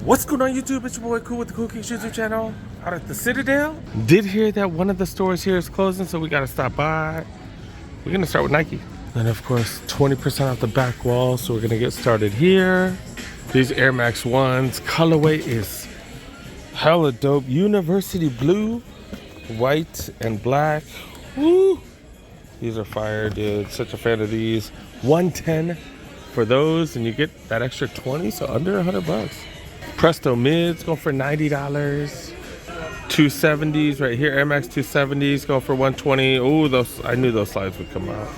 What's going on YouTube? It's your boy Cool with the Cool King YouTube channel out at the Citadel. Did hear that one of the stores here is closing, so we gotta stop by. We're gonna start with Nike. And of course, 20% off the back wall, so we're gonna get started here. These Air Max 1s, colorway is hella dope. University blue, white, and black. Woo! These are fire, dude. Such a fan of these. 110 for those, and you get that extra 20, so under 100 bucks. Presto mids going for $90. 270s right here, Air Max 270s going for 120. Oh, those, I knew those slides would come out.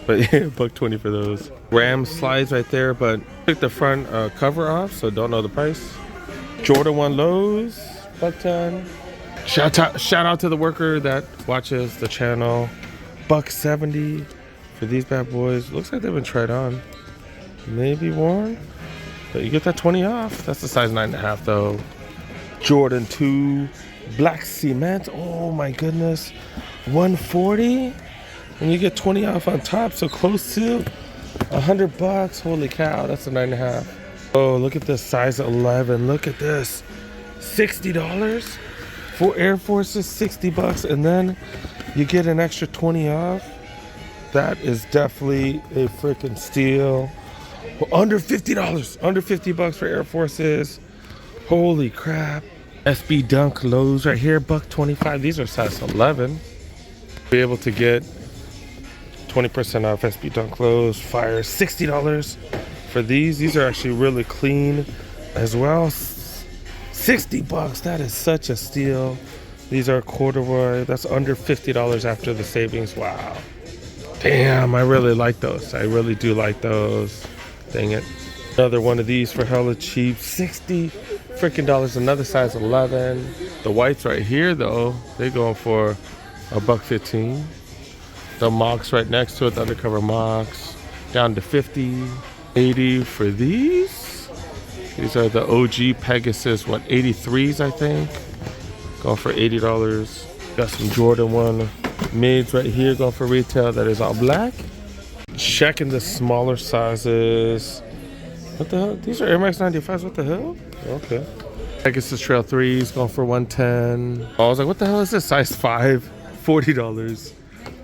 But yeah, $120 for those. Ram slides right there, but took the front cover off, so don't know the price. Jordan 1 lows, $110. Shout out to the worker that watches the channel. $170 for these bad boys. Looks like they've been tried on. Maybe worn. But you get that 20 off. That's the size 9.5 though. Jordan 2 black cement. Oh my goodness. 140. And you get 20 off on top. So close to 100 bucks. Holy cow. That's a 9.5. Oh, look at this size 11. Look at this. $60 for Air Forces. 60 bucks. And then you get an extra 20 off. That is definitely a freaking steal. Well, under $50, under 50 bucks for Air Forces. Holy crap. SB Dunk lows right here, $125. These are size 11. Be able to get 20% off SB Dunk lows. Fire, $60 for these. These are actually really clean as well. 60 bucks, that is such a steal. These are corduroy. That's under $50 after the savings. Wow. Damn, I really like those. I really do like those. Dang it. Another one of these for hella cheap. 60 freaking dollars. Another size 11. The whites right here though, they going for $1.15. The mocks right next to it, the undercover mocks, down to 50. 80 for these. These are the OG Pegasus, what, 83s I think. Going for $80. Got some Jordan 1 mids right here going for retail that is all black. Checking the smaller sizes. What the hell? These are Air Max 95s. What the hell? Okay. Pegasus Trail 3s going for 110. I was like, what the hell is this? Size 5, $40.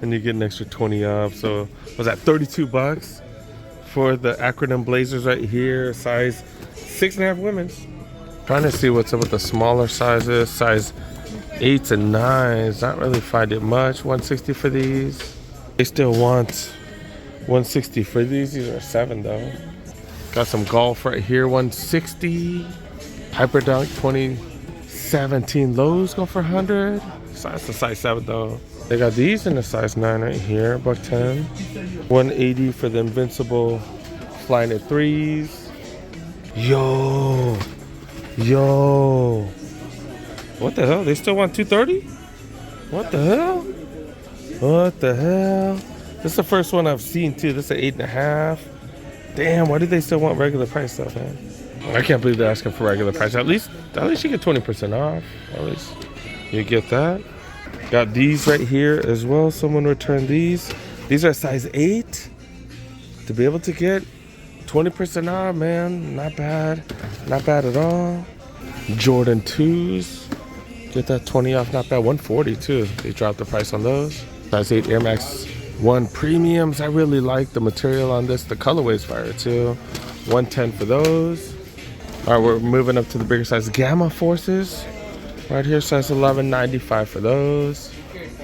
And you get an extra 20 off. So was that 32 bucks for the acronym blazers right here? Size 6.5 women's. Trying to see what's up with the smaller sizes. Size 8s and 9s. Not really find it much. 160 for these. They still want 160 for these. These are 7 though. Got some golf right here, 160. Hyperdunk 2017 lows go for 100. Size to size 7 though. They got these in the size 9 right here, $110. 180 for the Invincible flying at 3s. Yo. What the hell? They still want 230? What the hell? What the hell? This is the first one I've seen too. This is an 8.5. Damn, why do they still want regular price stuff, man? I can't believe they're asking for regular price. At least you get 20% off. At least you get that. Got these right here as well. Someone returned these. These are size 8. To be able to get 20% off, man, not bad. Not bad at all. Jordan 2s. Get that 20 off, not bad. 140 too. They dropped the price on those. Size 8 Air Max 1 premiums. I really like the material on this. The colorway's fire too. 110 for those. All right, we're moving up to the bigger size. Gamma Forces. Right here, size 11, $95 for those.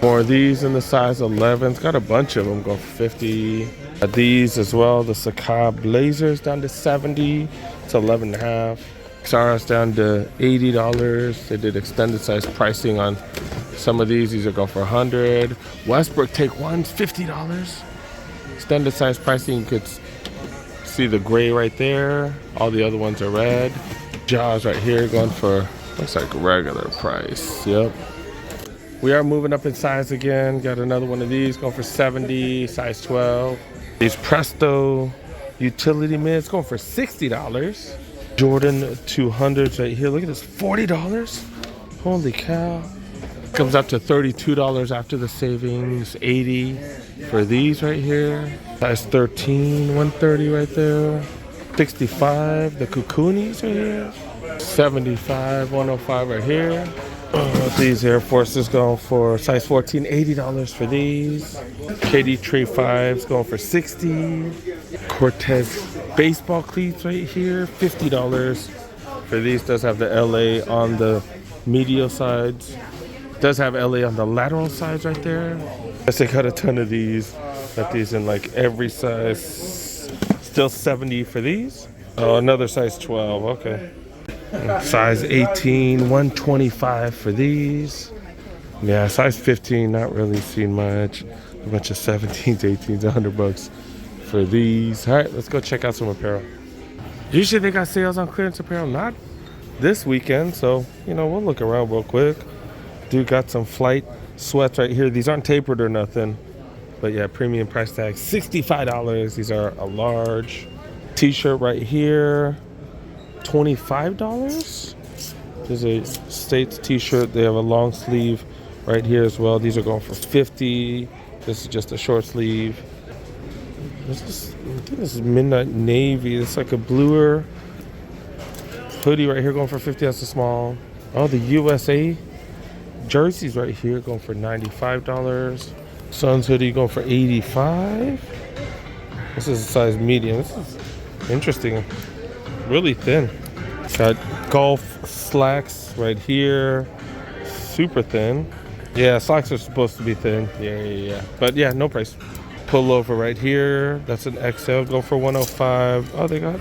More of these in the size 11s. Got a bunch of them going for 50. These as well. The Sakai Blazers down to 70. It's 11.5. XRS down to $80. They did extended size pricing on some of these. These are going for 100. Westbrook Take One's $50. Extended size pricing. You could see the gray right there. All the other ones are red. Jaws right here going for, looks like regular price. Yep. We are moving up in size again. Got another one of these going for 70, size 12. These Presto utility mids going for $60. Jordan 200s right here. Look at this, $40. Holy cow. Comes up to $32 after the savings. 80 for these right here. Size 13, 130 right there. $65. The Kukunis right here. $75. $105 right here. These Air Forces going for size 14, $80 for these. KD Tree 5s going for $60. Cortez baseball cleats right here, $50 for these. Does have the LA on the medial sides. Does have LA on the lateral sides right there. Yes, they got a ton of these. Got these in like every size. Still 70 for these. Oh, another size 12. Okay. Size 18, 125 for these. Yeah, size 15, not really seen much. A bunch of 17s, 18s, $100 for these. All right, let's go check out some apparel. Usually they got sales on clearance apparel, not this weekend, so you know, we'll look around real quick. Dude got some flight sweats right here. These aren't tapered or nothing, but yeah, premium price tag, $65. These are a large. T-shirt right here, $25. There's a States t-shirt. They have a long sleeve right here as well. These are going for $50. This is just a short sleeve. I think this is midnight navy. It's like a bluer hoodie right here going for $50. That's a small. Oh, the USA jerseys right here going for $95. Suns hoodie going for $85. This is a size medium. This is interesting. Really thin. Got golf slacks right here. Super thin. Yeah, slacks are supposed to be thin. Yeah. But yeah, no price. Pullover right here. That's an XL. Go for $105. Oh, they got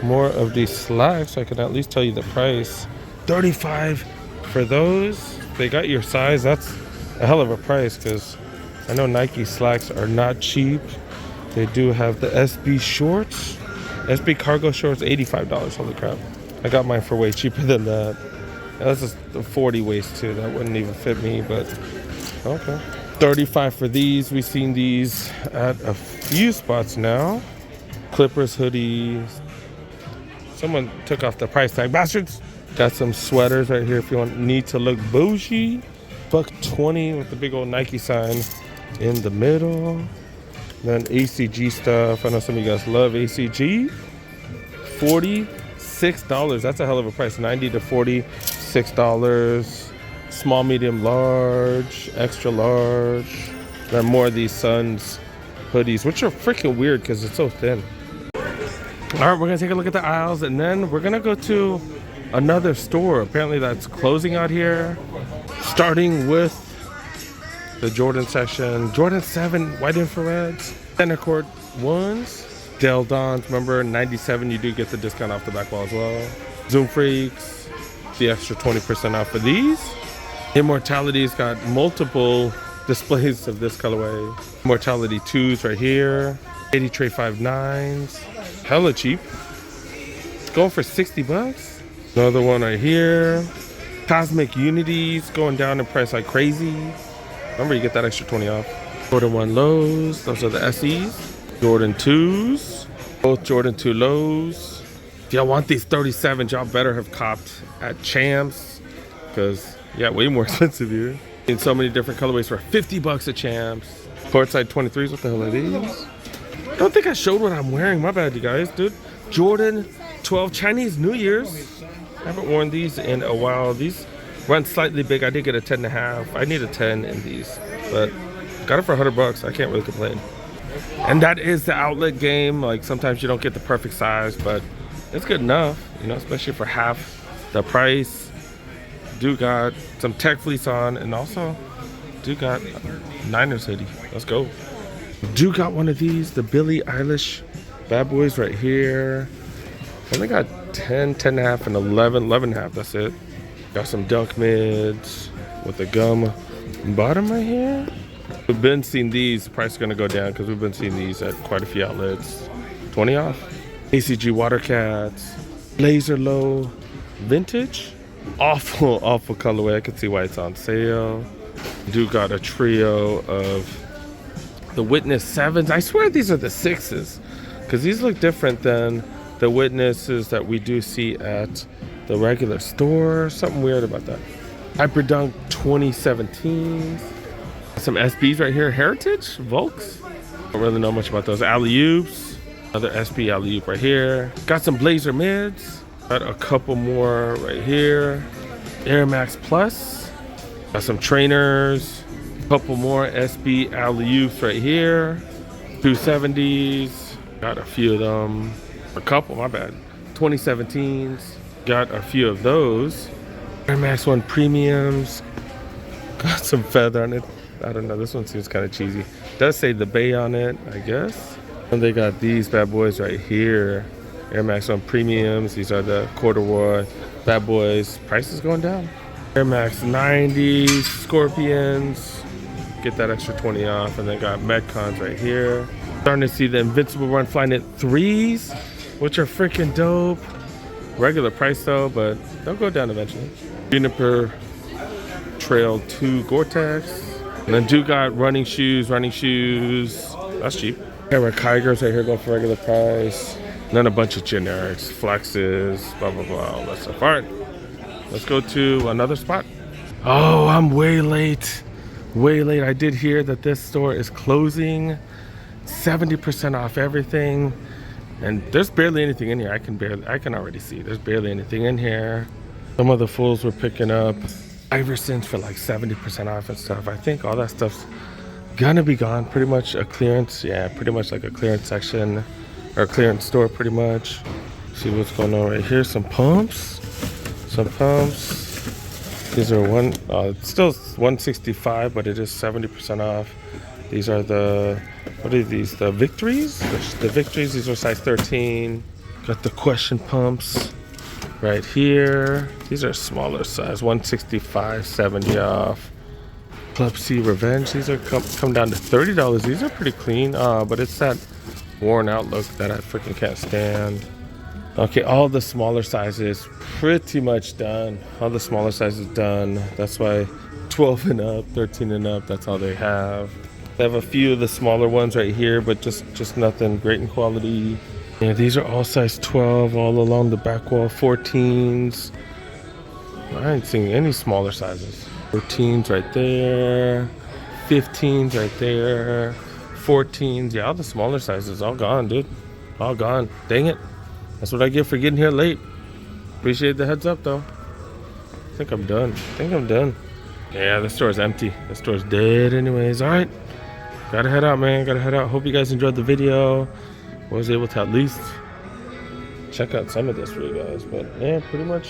more of these slacks, so I can at least tell you the price. $35 for those. They got your size. That's a hell of a price because I know Nike slacks are not cheap. They do have the SB shorts. SB cargo shorts, $85. Holy crap. I got mine for way cheaper than that. That's just the 40 waist too. That wouldn't even fit me, but okay. $35 for these. We've seen these at a few spots now. Clippers hoodies. Someone took off the price tag, bastards. Got some sweaters right here if you need to look bougie. $120 with the big old Nike sign in the middle. Then ACG stuff. I know some of you guys love ACG. $46. That's a hell of a price. $90 to $46. Small, medium, large, extra large. There are more of these Suns hoodies, which are freaking weird because it's so thin. All right, we're gonna take a look at the aisles and then we're gonna go to another store. Apparently that's closing out here. Starting with the Jordan section. Jordan 7 white infrareds. Center court ones. Del Dons, remember 97, you do get the discount off the back wall as well. Zoom Freaks, the extra 20% off for these. Immortality's got multiple displays of this colorway. Immortality 2s right here. 80 Tray 5.9s. Hella cheap. It's going for $60. Another one right here. Cosmic Unities going down in price like crazy. Remember, you get that extra 20 off. Jordan 1 lows. Those are the SEs. Jordan 2s. Both Jordan 2 lows. If y'all want these 37s, y'all better have copped at Champs. Because, yeah, way more expensive here. In so many different colorways for $50 at Champs. Courtside 23s. What the hell are these? I don't think I showed what I'm wearing. My bad, you guys, dude. Jordan 12 Chinese New Year's. I haven't worn these in a while. These run slightly big. I did get a 10.5. I need a 10 in these, but got it for $100. I can't really complain. And that is the outlet game. Like sometimes you don't get the perfect size, but it's good enough, you know, especially for half the price. Do got some tech fleece on, and also do got Niners hoodie. Let's go. Do got one of these, the Billie Eilish bad boys right here. Only got 10, 10.5, and 11, 11.5. That's it. Got some dunk mids with a gum bottom right here. We've been seeing these. The price is going to go down because we've been seeing these at quite a few outlets. 20 off. ACG Water Cats. Laser Low Vintage. Awful colorway. I can see why it's on sale. Do got a trio of the Witness 7s. I swear these are the 6s because these look different than the Witnesses that we do see at the regular store. Something weird about that. Hyperdunk 2017. Some SBs right here. Heritage? Volks? Don't really know much about those. Alley-oops. Another SB alley-oop right here. Got some blazer mids. Got a couple more right here. Air Max Plus. Got some trainers. A couple more SB alley-oops right here. 270s. Got a few of them. A couple, my bad. 2017s. Got a few of those. Air Max 1 premiums. Got some feather on it. I don't know, this one seems kind of cheesy. Does say the Bay on it, I guess. And they got these bad boys right here. Air Max 1 premiums. These are the corduroy bad boys. Price is going down. Air Max 90s, Scorpions. Get that extra 20 off. And then got Metcons right here. Starting to see the Invincible Run Flyknit 3s, which are freaking dope. Regular price though, but they'll go down eventually. Juniper Trail 2 Gore-Tex. And then do got running shoes. That's cheap. There were Kygers right here going for regular price. And then a bunch of generics, flexes, blah, blah, blah, all that stuff. All right, let's go to another spot. Oh, I'm way late. I did hear that this store is closing. 70% off everything. And there's barely anything in here. I can already see there's barely anything in here. Some of the fools were picking up Iversons for like 70% off and stuff. I think all that stuff's gonna be gone. Pretty much a clearance, yeah, pretty much like a clearance section or a clearance store pretty much. See what's going on right here. Some pumps. These are it's still 165, but it is 70% off. These are the, what are these? The Victories? The Victories, these are size 13. Got the Question pumps right here. These are smaller size, 165, 70 off. Club C Revenge, these are come down to $30. These are pretty clean, but it's that worn out look that I freaking can't stand. Okay, all the smaller sizes pretty much done. All the smaller sizes done. That's why 12 and up, 13 and up, that's all they have. They have a few of the smaller ones right here, but just nothing great in quality. Yeah, these are all size 12 all along the back wall. 14s. I ain't seeing any smaller sizes. 14s right there. 15s right there. 14s. Yeah, all the smaller sizes all gone, dude. All gone. Dang it. That's what I get for getting here late. Appreciate the heads up, though. I think I'm done. Yeah, the store's empty. The store's dead anyways. All right. Gotta head out, man. Hope you guys enjoyed the video. Was able to at least check out some of this for you guys. But yeah, pretty much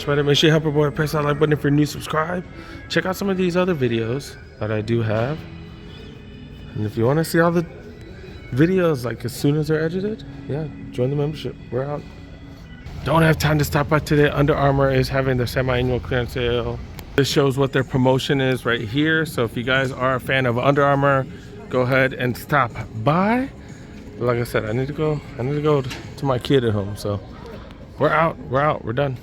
about it. Make sure you help our boy, press that like button if you're new, subscribe. Check out some of these other videos that I do have. And if you want to see all the videos like as soon as they're edited, yeah, join the membership. We're out. Don't have time to stop by today. Under Armour is having their semi-annual clearance sale. This shows what their promotion is right here. So if you guys are a fan of Under Armour, go ahead and stop by. Like I said, I need to go to my kid at home. So we're out. We're done.